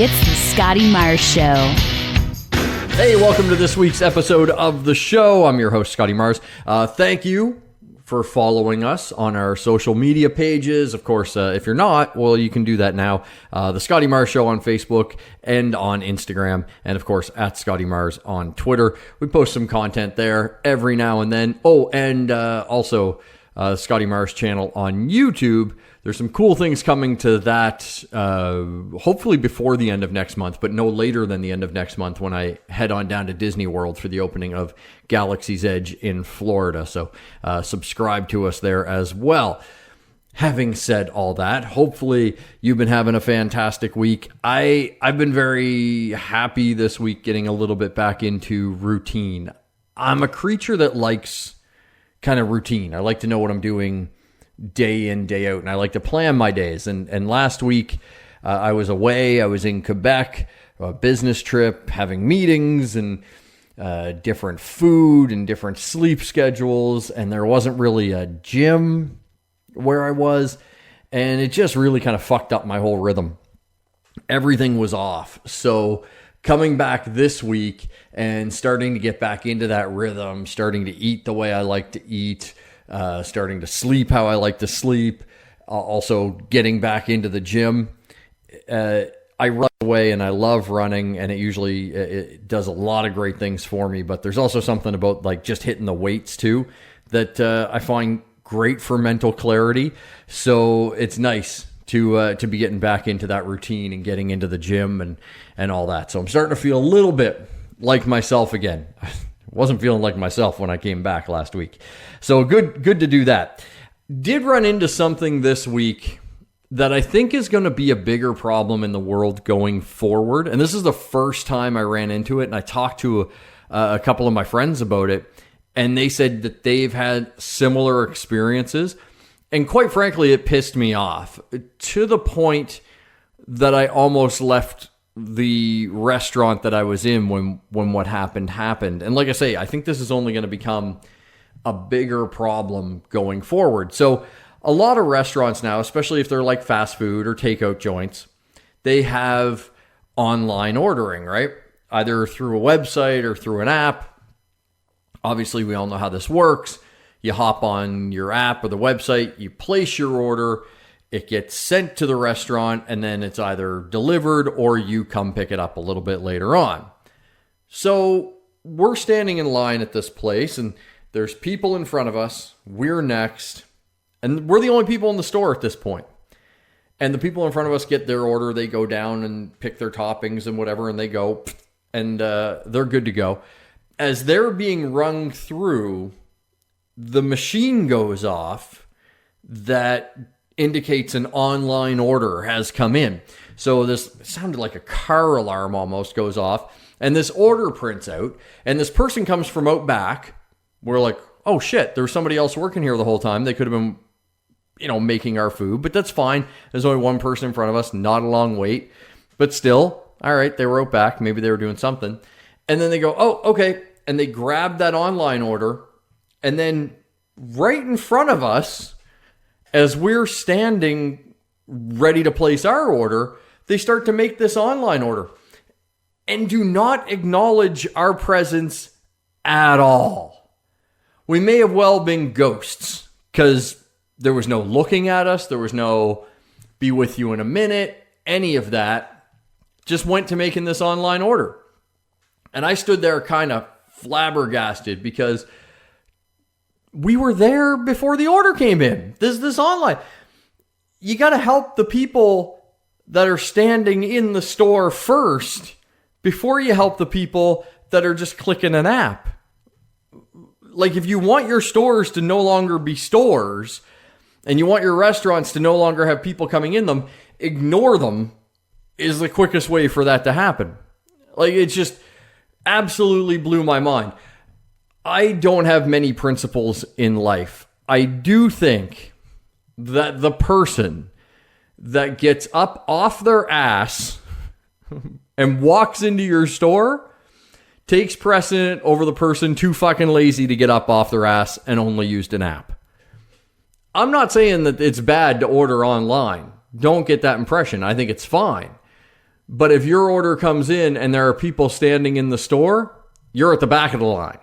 It's the Scotty Mars Show. Hey, welcome to this week's episode of the show. I'm your host, Scotty Mars. Thank you for following us on our social media pages. Of course, if you're not, well, you can do that now. The Scotty Mars Show on Facebook and on Instagram. And of course, at Scotty Mars on Twitter. We post some content there every now and then. Oh, and also Scotty Mars channel on YouTube. There's some cool things coming to that, hopefully before the end of next month, but no later than the end of next month when I head on down to Disney World for the opening of Galaxy's Edge in Florida. So subscribe to us there as well. Having said all that, hopefully you've been having a fantastic week. I've been very happy this week getting a little bit back into routine. I'm a creature that likes kind of routine. I like to know what I'm doing day in, day out, and I like to plan my days. And last week, I was away. I was in Quebec, a business trip, having meetings and different food and different sleep schedules, and there wasn't really a gym where I was, and it just really kind of fucked up my whole rhythm. Everything was off. So coming back this week and starting to get back into that rhythm, starting to eat the way I like to eat, starting to sleep how I like to sleep, also getting back into the gym. I run away and I love running, and it does a lot of great things for me, but there's also something about like just hitting the weights too that I find great for mental clarity. So it's nice to be getting back into that routine and getting into the gym and all that. So I'm starting to feel a little bit like myself again. Wasn't feeling like myself when I came back last week. So good to do that. Did run into something this week that I think is going to be a bigger problem in the world going forward. And this is the first time I ran into it. And I talked to a couple of my friends about it, and they said that they've had similar experiences. And quite frankly, it pissed me off to the point that I almost left the restaurant that I was in when what happened. And like I say, I think this is only going to become a bigger problem going forward. So a lot of restaurants now, especially if they're like fast food or takeout joints, they have online ordering, right? Either through a website or through an app. Obviously, we all know how this works. You hop on your app or the website, you place your order, it gets sent to the restaurant, and then it's either delivered or you come pick it up a little bit later on. So we're standing in line at this place, and there's people in front of us. We're next, and we're the only people in the store at this point. And the people in front of us get their order. They go down and pick their toppings and whatever, and they go, and they're good to go. As they're being rung through, the machine goes off that indicates an online order has come in. So this sounded like a car alarm almost goes off, and this order prints out, and this person comes from out back. We're like, oh shit, there was somebody else working here the whole time. They could have been, making our food, but that's fine. There's only one person in front of us, not a long wait, but still, all right, they were out back. Maybe they were doing something. And then they go, oh, okay. And they grab that online order, and then right in front of us, as we're standing ready to place our order, they start to make this online order and do not acknowledge our presence at all. We may have well been ghosts because there was no looking at us. There was no be with you in a minute, any of that. Just went to making this online order. And I stood there kind of flabbergasted because we were there before the order came in. This online. You got to help the people that are standing in the store first before you help the people that are just clicking an app. Like if you want your stores to no longer be stores and you want your restaurants to no longer have people coming in them, ignore them is the quickest way for that to happen. Like it just absolutely blew my mind. I don't have many principles in life. I do think that the person that gets up off their ass and walks into your store takes precedent over the person too fucking lazy to get up off their ass and only used an app. I'm not saying that it's bad to order online. Don't get that impression. I think it's fine. But if your order comes in and there are people standing in the store, you're at the back of the line.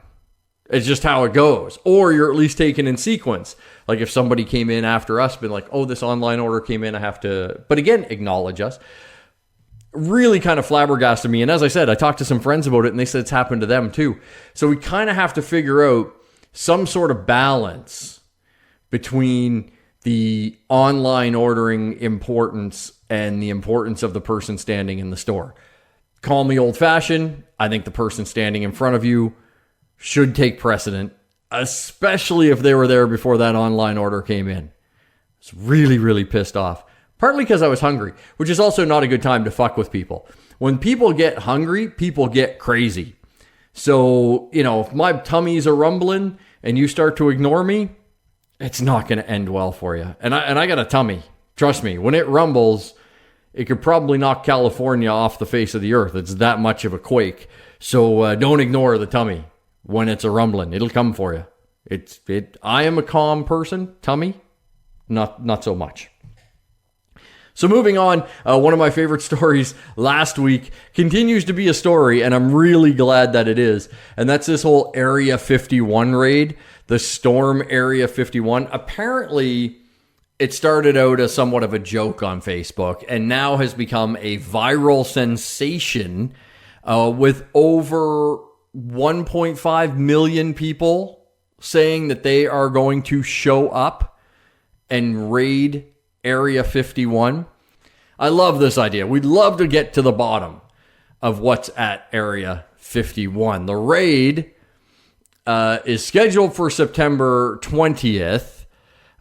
It's just how it goes. Or you're at least taken in sequence. Like if somebody came in after us, been like, oh, this online order came in, I have to, but again, acknowledge us. Really kind of flabbergasted me. And as I said, I talked to some friends about it and they said it's happened to them too. So we kind of have to figure out some sort of balance between the online ordering importance and the importance of the person standing in the store. Call me old-fashioned. I think the person standing in front of you should take precedent, especially if they were there before that online order came in. I was really, really pissed off. Partly because I was hungry, which is also not a good time to fuck with people. When people get hungry, people get crazy. So, if my tummies are rumbling and you start to ignore me, it's not going to end well for you. And I got a tummy. Trust me, when it rumbles, it could probably knock California off the face of the earth. It's that much of a quake. So don't ignore the tummy when it's a rumbling. It'll come for you. I am a calm person. Tummy, not so much. So moving on, one of my favorite stories last week continues to be a story, and I'm really glad that it is. And that's this whole Area 51 raid, the Storm Area 51. Apparently, it started out as somewhat of a joke on Facebook and now has become a viral sensation with over 1.5 million people saying that they are going to show up and raid Area 51. I love this idea. We'd love to get to the bottom of what's at Area 51. The raid is scheduled for September 20th,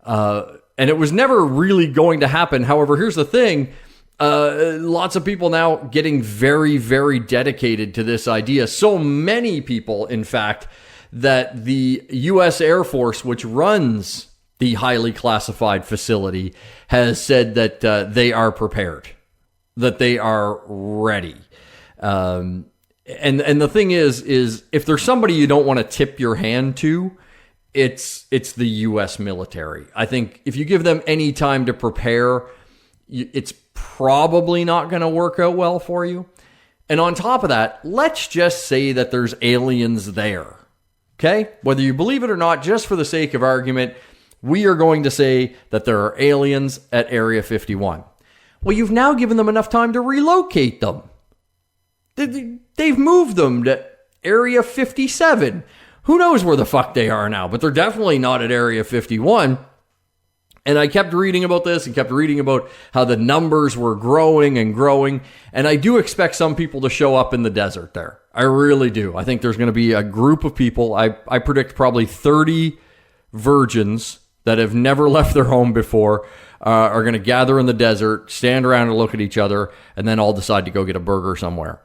and it was never really going to happen. However, here's the thing. Lots of people now getting very, very dedicated to this idea. So many people, in fact, that the U.S. Air Force, which runs the highly classified facility, has said that they are prepared, that they are ready. And the thing is if there's somebody you don't want to tip your hand to, it's the U.S. military. I think if you give them any time to prepare, it's probably not going to work out well for you. And on top of that, let's just say that there's aliens there. Okay? Whether you believe it or not, just for the sake of argument, we are going to say that there are aliens at Area 51. Well, you've now given them enough time to relocate them. They've moved them to Area 57. Who knows where the fuck they are now, but they're definitely not at Area 51. And I kept reading about this and kept reading about how the numbers were growing and growing. And I do expect some people to show up in the desert there. I really do. I think there's going to be a group of people. I predict probably 30 virgins that have never left their home before are going to gather in the desert, stand around and look at each other, and then all decide to go get a burger somewhere.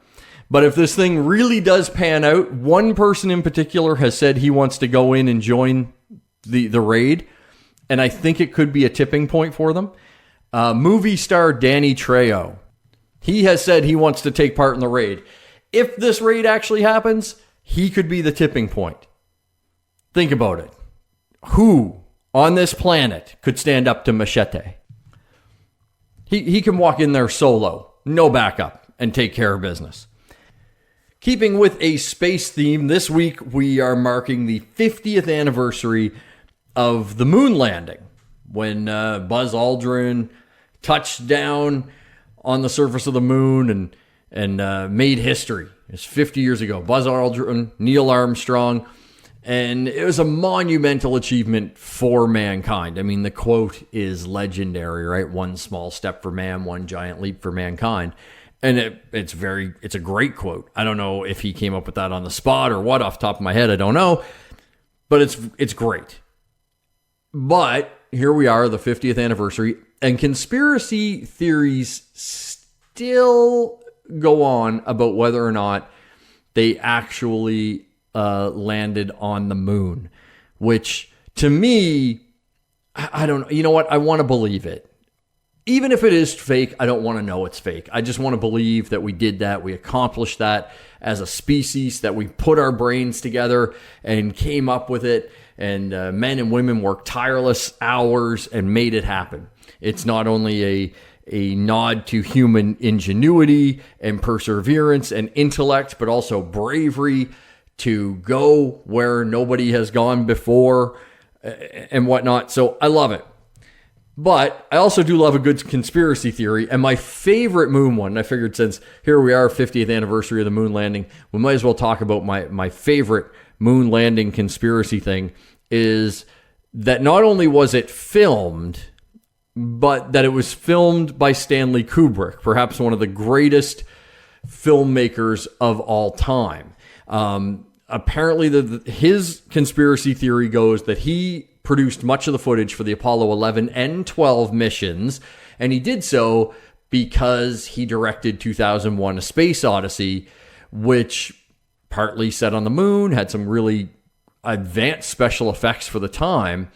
But if this thing really does pan out, one person in particular has said he wants to go in and join the raid, and I think it could be a tipping point for them. Movie star Danny Trejo, he has said he wants to take part in the raid. If this raid actually happens, he could be the tipping point. Think about it. Who on this planet could stand up to Machete? He can walk in there solo, no backup, and take care of business. Keeping with a space theme, this week we are marking the 50th anniversary of the moon landing, when Buzz Aldrin touched down on the surface of the moon and made history. It's 50 years ago. Buzz Aldrin, Neil Armstrong, and it was a monumental achievement for mankind. I mean, the quote is legendary, right? One small step for man, one giant leap for mankind. And it's a great quote. I don't know if he came up with that on the spot or what, off the top of my head, I don't know. But it's great. But here we are, the 50th anniversary, and conspiracy theories still go on about whether or not they actually landed on the moon, which to me, I don't know. You know what? I want to believe it. Even if it is fake, I don't want to know it's fake. I just want to believe that we did that. We accomplished that as a species, that we put our brains together and came up with it. And men and women worked tireless hours and made it happen. It's not only a nod to human ingenuity and perseverance and intellect, but also bravery to go where nobody has gone before and whatnot. So I love it. But I also do love a good conspiracy theory. And my favorite moon one, I figured since here we are, 50th anniversary of the moon landing, we might as well talk about my favorite moon landing conspiracy thing, is that not only was it filmed, but that it was filmed by Stanley Kubrick, perhaps one of the greatest filmmakers of all time. Apparently, his conspiracy theory goes that he produced much of the footage for the Apollo 11 and 12 missions, and he did so because he directed 2001: A Space Odyssey, which partly set on the moon, had some really advanced special effects for the time.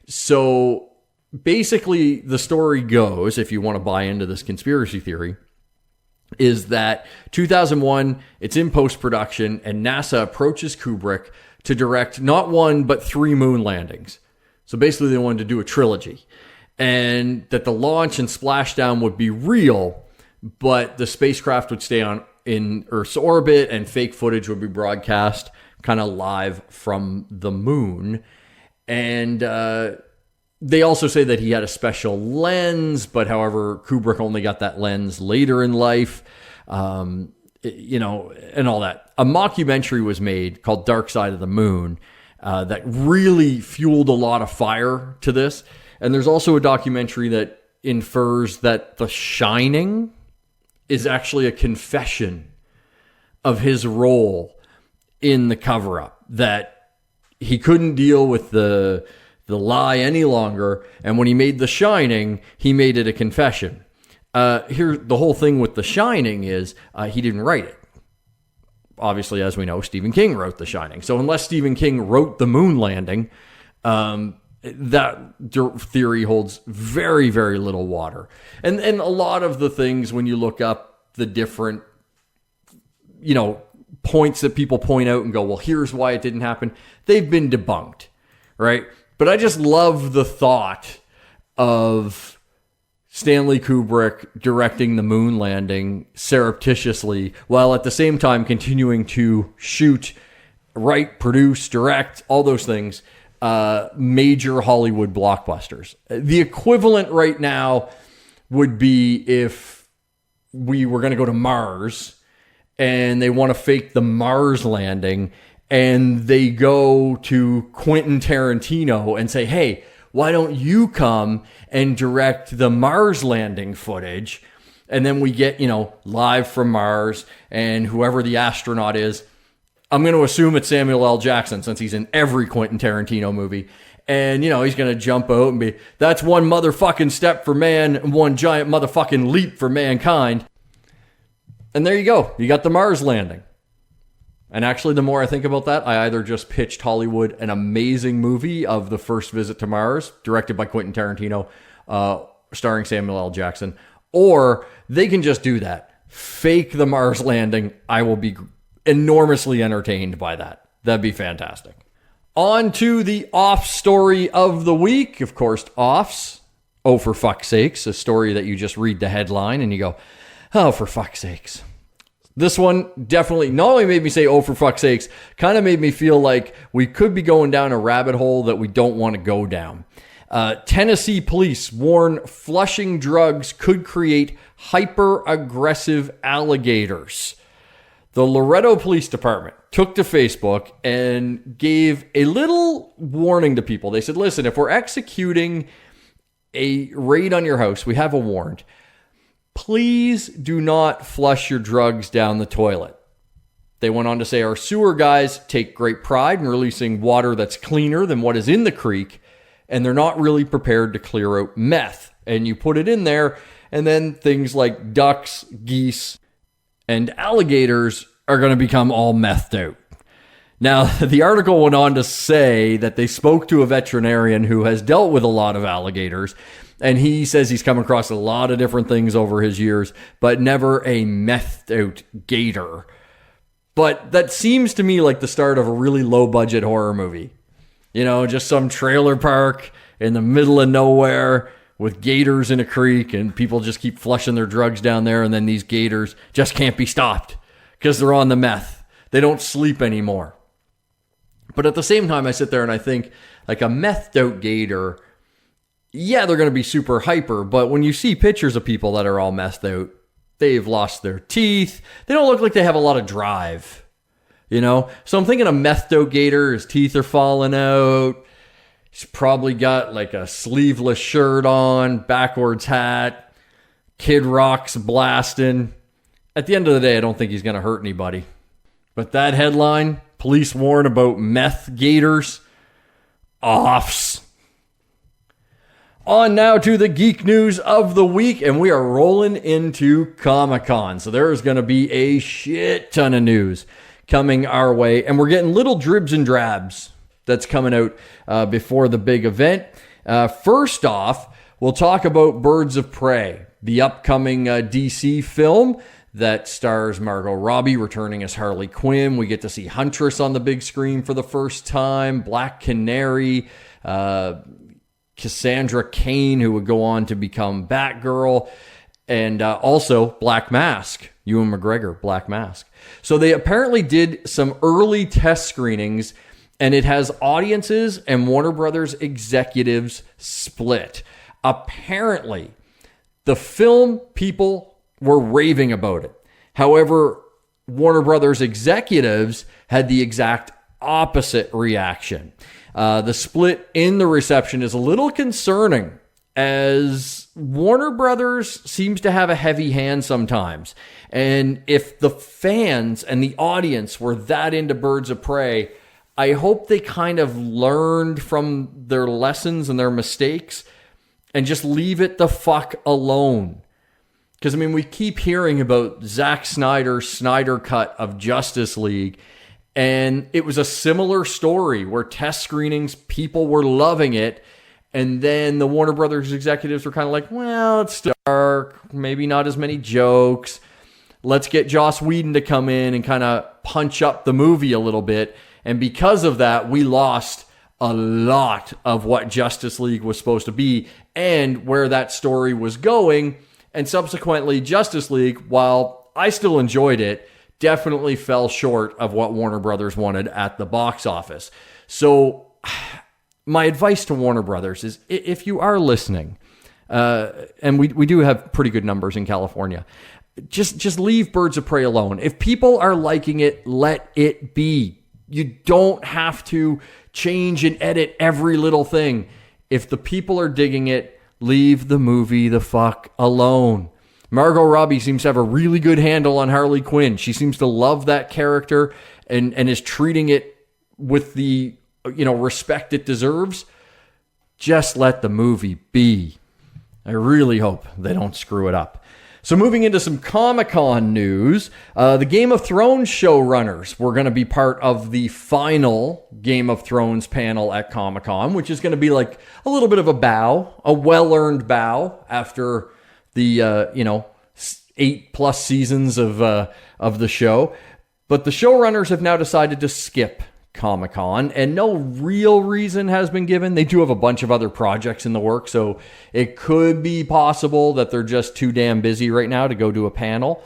So basically, the story goes, if you want to buy into this conspiracy theory, is that 2001, it's in post-production, and NASA approaches Kubrick to direct not one, but 3 moon landings. So basically, they wanted to do a trilogy. And that the launch and splashdown would be real, but the spacecraft would stay in Earth's orbit, and fake footage would be broadcast kind of live from the moon. And they also say that he had a special lens, but however, Kubrick only got that lens later in life, and all that. A mockumentary was made called Dark Side of the Moon that really fueled a lot of fire to this. And there's also a documentary that infers that The Shining is actually a confession of his role in the cover-up, that he couldn't deal with the lie any longer, and when he made The Shining, he made it a confession. Here, the whole thing with The Shining is he didn't write it. Obviously, as we know, Stephen King wrote The Shining. So unless Stephen King wrote the moon landing, that theory holds very, very little water. And a lot of the things, when you look up the different, points that people point out and go, well, here's why it didn't happen, they've been debunked, right? But I just love the thought of Stanley Kubrick directing the moon landing surreptitiously, while at the same time continuing to shoot, write, produce, direct, all those things, major Hollywood blockbusters. The equivalent right now would be if we were going to go to Mars and they want to fake the Mars landing, and they go to Quentin Tarantino and say, hey, why don't you come and direct the Mars landing footage? And then we get, live from Mars, and whoever the astronaut is, I'm going to assume it's Samuel L. Jackson, since he's in every Quentin Tarantino movie. And, he's going to jump out and be, that's one motherfucking step for man and one giant motherfucking leap for mankind. And there you go. You got the Mars landing. And actually, the more I think about that, I either just pitched Hollywood an amazing movie of the first visit to Mars, directed by Quentin Tarantino, starring Samuel L. Jackson, or they can just do that. Fake the Mars landing. I will be enormously entertained by that. That'd be fantastic. On to the off story of the week. Of course, offs. Oh, for fuck's sakes. A story that you just read the headline and you go, oh, for fuck's sakes. This one definitely not only made me say, oh, for fuck's sakes, kind of made me feel like we could be going down a rabbit hole that we don't want to go down. Tennessee police warn flushing drugs could create hyper-aggressive alligators. The Loretto Police Department took to Facebook and gave a little warning to people. They said, listen, if we're executing a raid on your house, we have a warrant. Please do not flush your drugs down the toilet. They went on to say, our sewer guys take great pride in releasing water that's cleaner than what is in the creek, and they're not really prepared to clear out meth. And you put it in there, and then things like ducks, geese, and alligators are going to become all methed out. Now, the article went on to say that they spoke to a veterinarian who has dealt with a lot of alligators, and he says he's come across a lot of different things over his years, but never a methed out gator. But that seems to me like the start of a really low budget horror movie. Just some trailer park in the middle of nowhere with gators in a creek, and people just keep flushing their drugs down there, and then these gators just can't be stopped because they're on the meth. They don't sleep anymore. But at the same time, I sit there and I think, like, a methed out gator, yeah, they're going to be super hyper, but when you see pictures of people that are all methed out, they've lost their teeth. They don't look like they have a lot of drive, you know? So I'm thinking a methed out gator, his teeth are falling out. He's probably got like a sleeveless shirt on, backwards hat, Kid Rock's blasting. At the end of the day, I don't think he's going to hurt anybody. But that headline, police warn about Meth-Gators, offs. On now to the geek news of the week, and we are rolling into Comic-Con. So there is going to be a shit ton of news coming our way, and we're getting little dribs and drabs that's coming out before the big event. First off, we'll talk about Birds of Prey, the upcoming DC film that stars Margot Robbie returning as Harley Quinn. We get to see Huntress on the big screen for the first time, Black Canary, Cassandra Cain, who would go on to become Batgirl, and also Black Mask, Ewan McGregor, Black Mask. So they apparently did some early test screenings, and it has audiences and Warner Brothers executives split. Apparently, the film people were raving about it. However, Warner Brothers executives had the exact opposite reaction. The split in the reception is a little concerning, as Warner Brothers seems to have a heavy hand sometimes. And if the fans and the audience were that into Birds of Prey, I hope they kind of learned from their lessons and their mistakes and just leave it the fuck alone. Because, I mean, we keep hearing about Zack Snyder's Snyder Cut of Justice League, and it was a similar story where test screenings, people were loving it, and then the Warner Brothers executives were kind of like, well, it's dark, maybe not as many jokes. Let's get Joss Whedon to come in and kind of punch up the movie a little bit. And because of that, we lost a lot of what Justice League was supposed to be and where that story was going. And subsequently, Justice League, while I still enjoyed it, definitely fell short of what Warner Brothers wanted at the box office. So my advice to Warner Brothers is, if you are listening, and we do have pretty good numbers in California, just leave Birds of Prey alone. If people are liking it, let it be. You don't have to change and edit every little thing. If the people are digging it, leave the movie the fuck alone. Margot Robbie seems to have a really good handle on Harley Quinn. She seems to love that character and is treating it with the, respect it deserves. Just let the movie be. I really hope they don't screw it up. So moving into some Comic-Con news, the Game of Thrones showrunners were going to be part of the final Game of Thrones panel at Comic-Con, which is going to be like a little bit of a bow, a well-earned bow after the 8+ seasons of the show. But the showrunners have now decided to skip Comic-Con, and no real reason has been given. They do have a bunch of other projects in the works, so it could be possible that they're just too damn busy right now to go to a panel.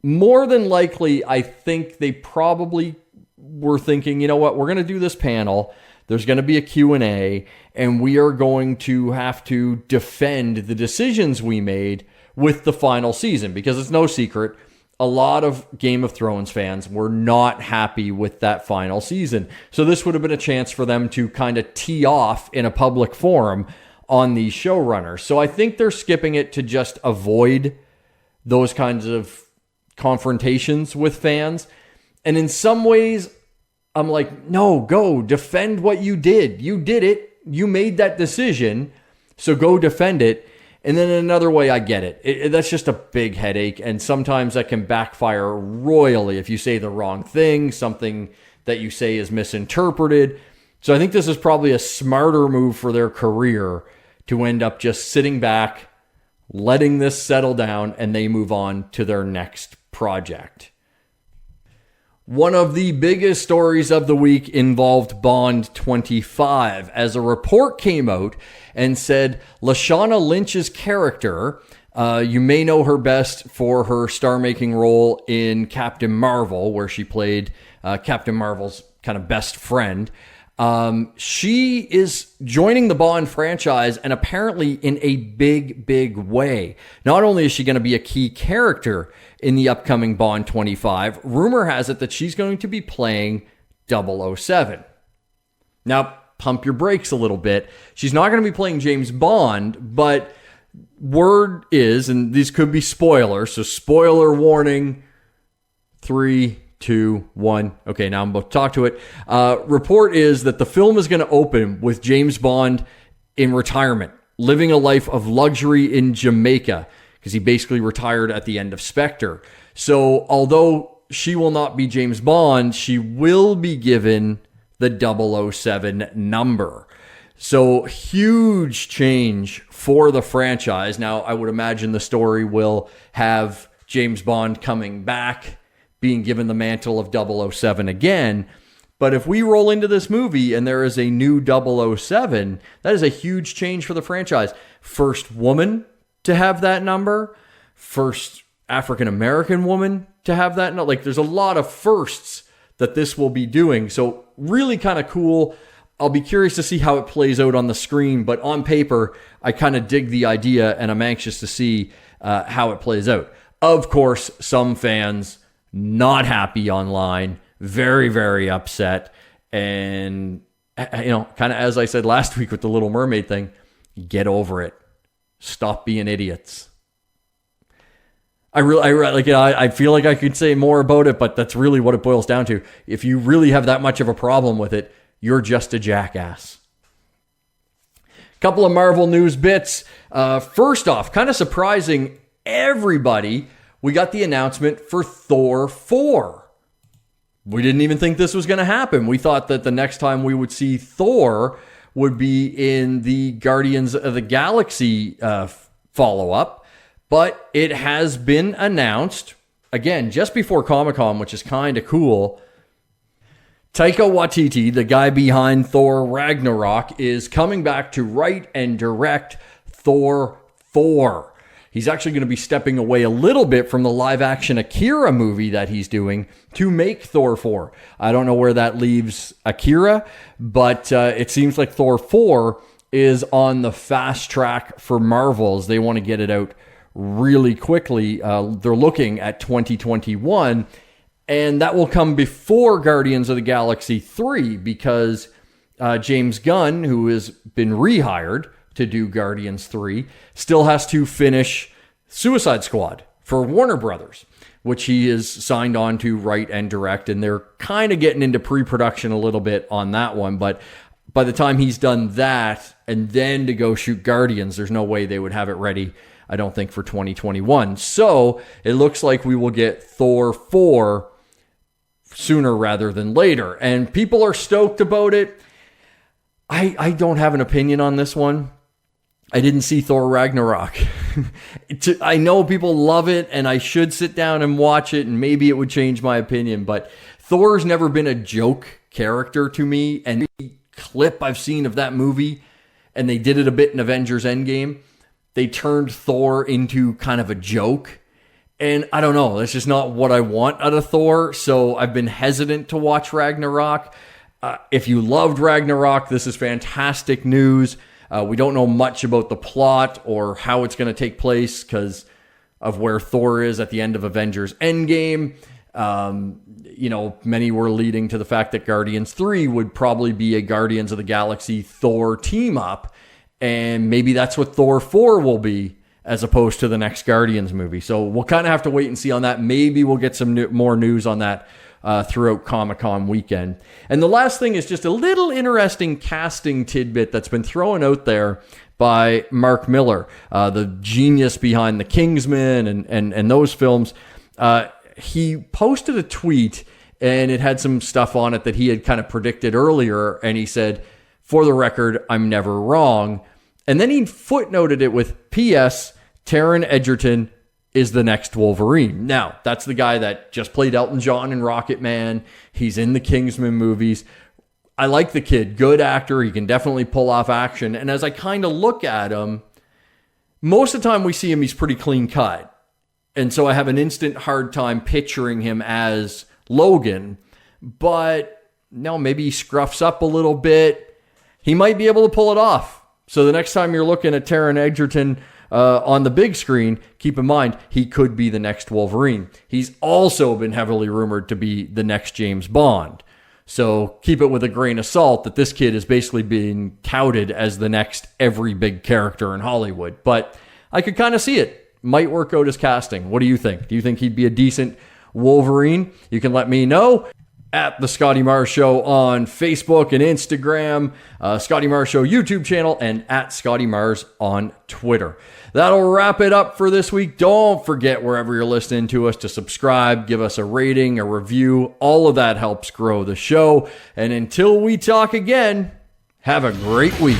More than likely, I think they probably were thinking, you know what, we're going to do this panel. There's going to be a Q&A, and we are going to have to defend the decisions we made with the final season, because it's no secret, a lot of Game of Thrones fans were not happy with that final season. So this would have been a chance for them to kind of tee off in a public forum on these showrunners. So I think they're skipping it to just avoid those kinds of confrontations with fans. And in some ways, I'm like, no, go defend what you did. You did it. You made that decision. So go defend it. And then in another way, I get it. That's just a big headache. And sometimes that can backfire royally if you say the wrong thing, something that you say is misinterpreted. So I think this is probably a smarter move for their career to end up just sitting back, letting this settle down, and they move on to their next project. One of the biggest stories of the week involved Bond 25, as a report came out and said Lashana Lynch's character, you may know her best for her star-making role in Captain Marvel, where she played Captain Marvel's kind of best friend. She is joining the Bond franchise, and apparently in a big, big way. Not only is she going to be a key character in the upcoming Bond 25, rumor has it that she's going to be playing 007. Now, pump your brakes a little bit. She's not going to be playing James Bond, but word is, and these could be spoilers, so spoiler warning, 3, 2, 1. Okay, now I'm about to talk to it. Report is that the film is going to open with James Bond in retirement, living a life of luxury in Jamaica, because he basically retired at the end of Spectre. So although she will not be James Bond, she will be given the 007 number. So huge change for the franchise. Now, I would imagine the story will have James Bond coming back, being given the mantle of 007 again. But if we roll into this movie and there is a new 007, that is a huge change for the franchise. First woman to have that number, first African-American woman to have that. No, like, there's a lot of firsts that this will be doing. So really kind of cool. I'll be curious to see how it plays out on the screen, but on paper, I kind of dig the idea, and I'm anxious to see how it plays out. Of course, some fans not happy online, very, very upset. And, you know, kind of as I said last week with the Little Mermaid thing, get over it. Stop being idiots. I feel like I could say more about it, but that's really what it boils down to. If you really have that much of a problem with it, you're just a jackass. Couple of Marvel news bits. First off, kind of surprising everybody, we got the announcement for Thor 4. We didn't even think this was going to happen. We thought that the next time we would see Thor would be in the Guardians of the Galaxy follow-up. But it has been announced, again, just before Comic-Con, which is kind of cool. Taika Waititi, the guy behind Thor Ragnarok, is coming back to write and direct Thor 4. He's actually going to be stepping away a little bit from the live-action Akira movie that he's doing to make Thor 4. I don't know where that leaves Akira, but it seems like Thor 4 is on the fast track for Marvels. They want to get it out really quickly. They're looking at 2021, and that will come before Guardians of the Galaxy 3, because James Gunn, who has been rehired to do Guardians 3, still has to finish Suicide Squad for Warner Brothers, which he is signed on to write and direct, and they're kind of getting into pre-production a little bit on that one. But by the time he's done that and then to go shoot Guardians, there's no way they would have it ready, I don't think, for 2021. So it looks like we will get Thor 4 sooner rather than later, and people are stoked about it. I don't have an opinion on this one. I didn't see Thor Ragnarok. I know people love it, and I should sit down and watch it, and maybe it would change my opinion, but Thor's never been a joke character to me, and the clip I've seen of that movie, and they did it a bit in Avengers Endgame, they turned Thor into kind of a joke, and I don't know, that's just not what I want out of Thor, so I've been hesitant to watch Ragnarok. If you loved Ragnarok, this is fantastic news. We don't know much about the plot or how it's going to take place because of where Thor is at the end of Avengers Endgame. Many were leading to the fact that Guardians 3 would probably be a Guardians of the Galaxy Thor team up. And maybe that's what Thor 4 will be, as opposed to the next Guardians movie. So we'll kind of have to wait and see on that. Maybe we'll get some more news on that throughout Comic-Con weekend. And the last thing is just a little interesting casting tidbit that's been thrown out there by Mark Miller, the genius behind The Kingsman and those films. He posted a tweet, and it had some stuff on it that he had kind of predicted earlier, and he said, "For the record, I'm never wrong." And then he footnoted it with P.S. Taron Egerton is the next Wolverine. Now, that's the guy that just played Elton John in Rocket Man. He's in the Kingsman movies. I like the kid. Good actor. He can definitely pull off action. And as I kind of look at him, most of the time we see him, he's pretty clean cut. And so I have an instant hard time picturing him as Logan. But no, maybe he scruffs up a little bit. He might be able to pull it off. So the next time you're looking at Taron Egerton on the big screen, keep in mind, he could be the next Wolverine. He's also been heavily rumored to be the next James Bond. So keep it with a grain of salt that this kid is basically being touted as the next every big character in Hollywood. But I could kind of see it. Might work out as casting. What do you think? Do you think he'd be a decent Wolverine? You can let me know at the Scotty Mars Show on Facebook and Instagram, Scotty Mars Show YouTube channel, and at Scotty Mars on Twitter. That'll wrap it up for this week. Don't forget, wherever you're listening to us, to subscribe, give us a rating, a review. All of that helps grow the show. And until we talk again, have a great week.